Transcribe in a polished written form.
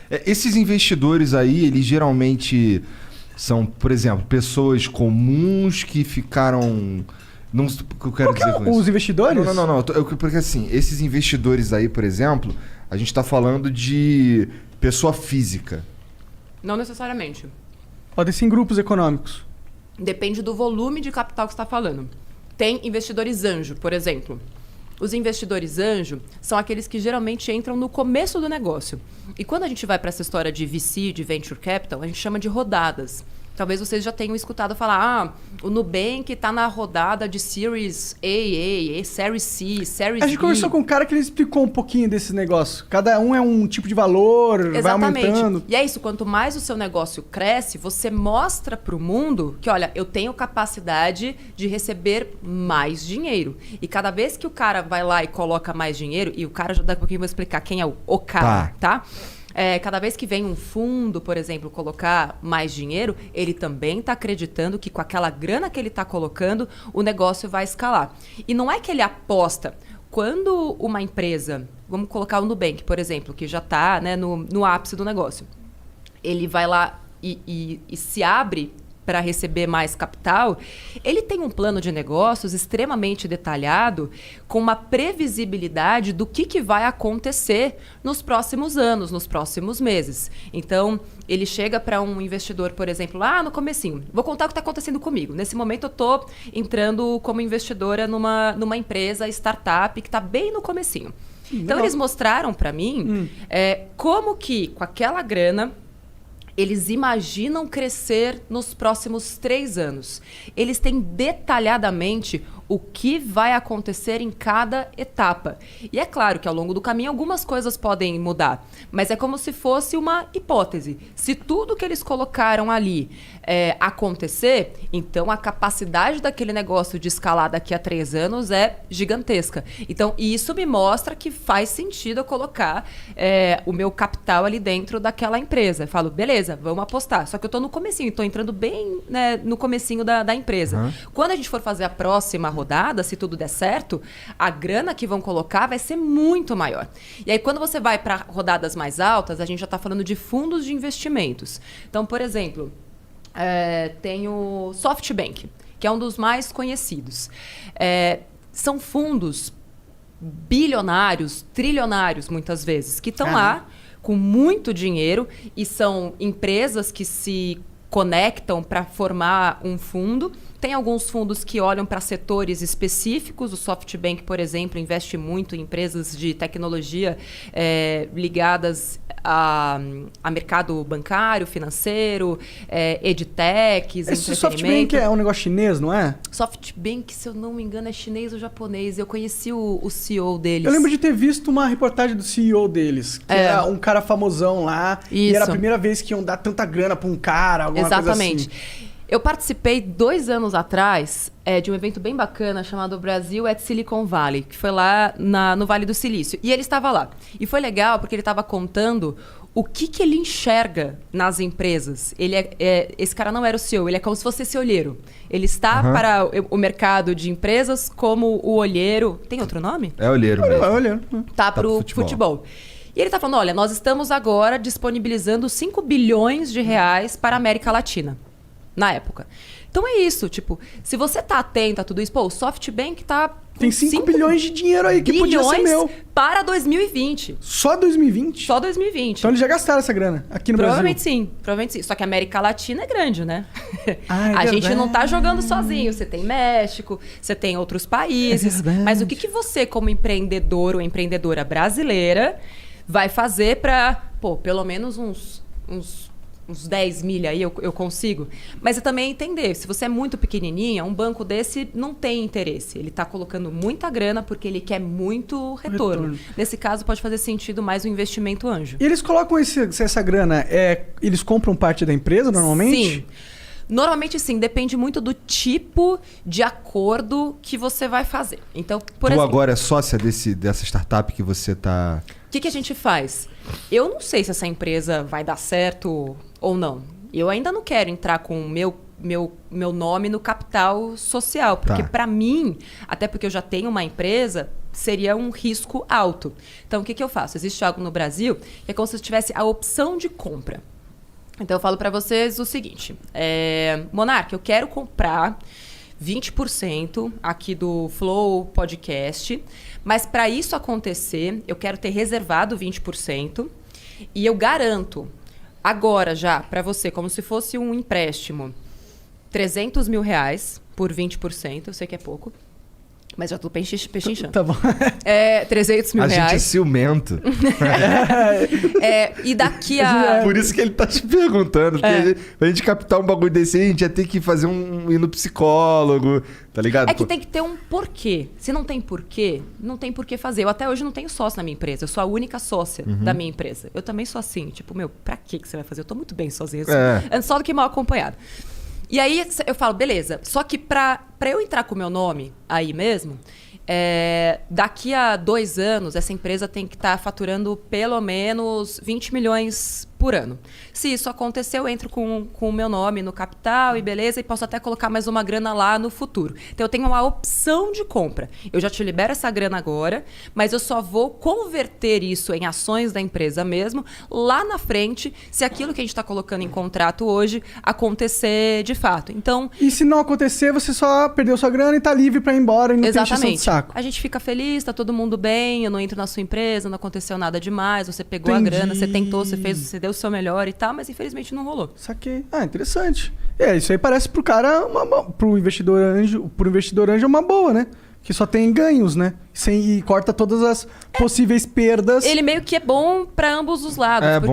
Esses investidores aí, eles geralmente são, por exemplo, pessoas comuns que ficaram... Não, o que eu quero dizer com isso? Os investidores? Não. Porque assim, esses investidores aí, por exemplo, a gente tá falando de pessoa física. Não necessariamente. Podem ser em grupos econômicos. Depende do volume de capital que você está falando. Tem investidores anjo, por exemplo. Os investidores anjo são aqueles que geralmente entram no começo do negócio. E quando a gente vai para essa história de VC, de Venture Capital, a gente chama de rodadas. Talvez vocês já tenham escutado falar, o Nubank está na rodada de Series A, Series C, Series D. A gente conversou com um cara que ele explicou um pouquinho desse negócio. Cada um é um tipo de valor, Exatamente. Vai aumentando. E é isso, quanto mais o seu negócio cresce, você mostra para o mundo que, olha, eu tenho capacidade de receber mais dinheiro. E cada vez que o cara vai lá e coloca mais dinheiro, e o cara, daqui a pouquinho eu vou explicar quem é o cara, tá? Cada vez que vem um fundo, por exemplo, colocar mais dinheiro, ele também está acreditando que com aquela grana que ele está colocando, o negócio vai escalar. E não é que ele aposta. Quando uma empresa, vamos colocar o Nubank, por exemplo, que já está, né, no ápice do negócio, ele vai lá e se abre para receber mais capital, ele tem um plano de negócios extremamente detalhado, com uma previsibilidade do que vai acontecer nos próximos anos, nos próximos meses. Então, ele chega para um investidor, por exemplo, lá no comecinho. Vou contar o que está acontecendo comigo. Nesse momento, eu estou entrando como investidora numa empresa, startup, que está bem no comecinho. Então, eles mostraram para mim como que, com aquela grana, eles imaginam crescer nos próximos 3 anos. Eles têm detalhadamente o que vai acontecer em cada etapa. E é claro que ao longo do caminho algumas coisas podem mudar, mas é como se fosse uma hipótese. Se tudo que eles colocaram ali acontecer, então a capacidade daquele negócio de escalar daqui a 3 anos é gigantesca. Então, isso me mostra que faz sentido eu colocar o meu capital ali dentro daquela empresa. Eu falo, beleza, vamos apostar. Só que eu estou no comecinho, estou entrando bem, né, no comecinho da empresa. Uhum. Quando a gente for fazer a próxima rodada, se tudo der certo, a grana que vão colocar vai ser muito maior. E aí, quando você vai para rodadas mais altas, a gente já está falando de fundos de investimentos. Então, por exemplo, tem o SoftBank, que é um dos mais conhecidos. São fundos bilionários, trilionários, muitas vezes, que estão lá com muito dinheiro e são empresas que se conectam para formar um fundo. Tem alguns fundos que olham para setores específicos. O SoftBank, por exemplo, investe muito em empresas de tecnologia ligadas a mercado bancário, financeiro, edtechs, Esse entretenimento. SoftBank é um negócio chinês, não é? SoftBank, se eu não me engano, é chinês ou japonês. Eu conheci o CEO deles. Eu lembro de ter visto uma reportagem do CEO deles, que era um cara famosão lá. Isso. E era a primeira vez que iam dar tanta grana para um cara, alguma coisa assim. Exatamente. Eu participei 2 anos atrás de um evento bem bacana chamado Brasil at Silicon Valley, que foi lá no Vale do Silício. E ele estava lá. E foi legal porque ele estava contando o que ele enxerga nas empresas. Esse cara não era o CEO, ele é como se fosse esse olheiro. Ele está para o mercado de empresas como o olheiro... Tem outro nome? É olheiro mesmo. É olheiro. Tá para o futebol. E ele está falando, olha, nós estamos agora disponibilizando 5 bilhões de reais para a América Latina. Na época. Então é isso, tipo, se você tá atento a tudo isso, o SoftBank tá... Tem 5 bilhões de dinheiro aí que podia ser meu. Para 2020. Só 2020? Só 2020. Então eles já gastaram essa grana aqui no Provavelmente Brasil? Provavelmente sim. Só que a América Latina é grande, né? A gente não tá jogando sozinho. Você tem México, você tem outros países. Mas o que você, como empreendedor ou empreendedora brasileira, vai fazer para, pelo menos uns 10 milha aí eu consigo. Mas é também entender, se você é muito pequenininha, um banco desse não tem interesse. Ele está colocando muita grana porque ele quer muito retorno. Nesse caso, pode fazer sentido mais um investimento anjo. E eles colocam essa grana, eles compram parte da empresa normalmente? Sim. Normalmente sim, depende muito do tipo de acordo que você vai fazer. Então, por exemplo, agora é sócia dessa startup que você está... O que a gente faz? Eu não sei se essa empresa vai dar certo ou não. Eu ainda não quero entrar com o meu meu nome no capital social. Porque Tá. para mim, até porque eu já tenho uma empresa, seria um risco alto. Então, o que eu faço? Existe algo no Brasil que é como se eu tivesse a opção de compra. Então, eu falo para vocês o seguinte. Monark, eu quero comprar 20% aqui do Flow Podcast, mas para isso acontecer, eu quero ter reservado 20% e eu garanto agora já para você, como se fosse um empréstimo, R$300 mil por 20%, eu sei que é pouco, mas já tô pechinchando. Tá bom. 300 mil A gente é reais. ciumento. E daqui a... Por isso que ele tá te perguntando. Porque pra gente captar um bagulho desse aí, a gente ia ter que fazer ir no psicólogo, tá ligado? É que tem que ter um porquê. Se não tem porquê, não tem porquê fazer. Eu até hoje não tenho sócio na minha empresa. Eu sou a única sócia da minha empresa. Eu também sou assim. Tipo, pra que você vai fazer? Eu tô muito bem sozinha. Só do que mal acompanhada. E aí eu falo, beleza. Só que pra eu entrar com o meu nome aí mesmo, daqui a 2 anos, essa empresa tem que estar faturando pelo menos 20 milhões por ano. Se isso acontecer, eu entro com o meu nome no capital e beleza, e posso até colocar mais uma grana lá no futuro. Então, eu tenho uma opção de compra. Eu já te libero essa grana agora, mas eu só vou converter isso em ações da empresa mesmo, lá na frente, se aquilo que a gente está colocando em contrato hoje acontecer de fato. Então... E se não acontecer, você só perdeu sua grana e tá livre pra ir embora e não tem encheção de saco. A gente fica feliz, tá todo mundo bem, eu não entro na sua empresa, não aconteceu nada demais, você pegou a grana, você tentou, você fez, você deu o seu melhor e tal, mas infelizmente não rolou. Saquei. Ah, interessante. Isso aí parece pro cara, pro investidor anjo é uma boa, né? Que só tem ganhos, né? E corta todas as possíveis perdas. Ele meio que é bom pra ambos os lados. É, porque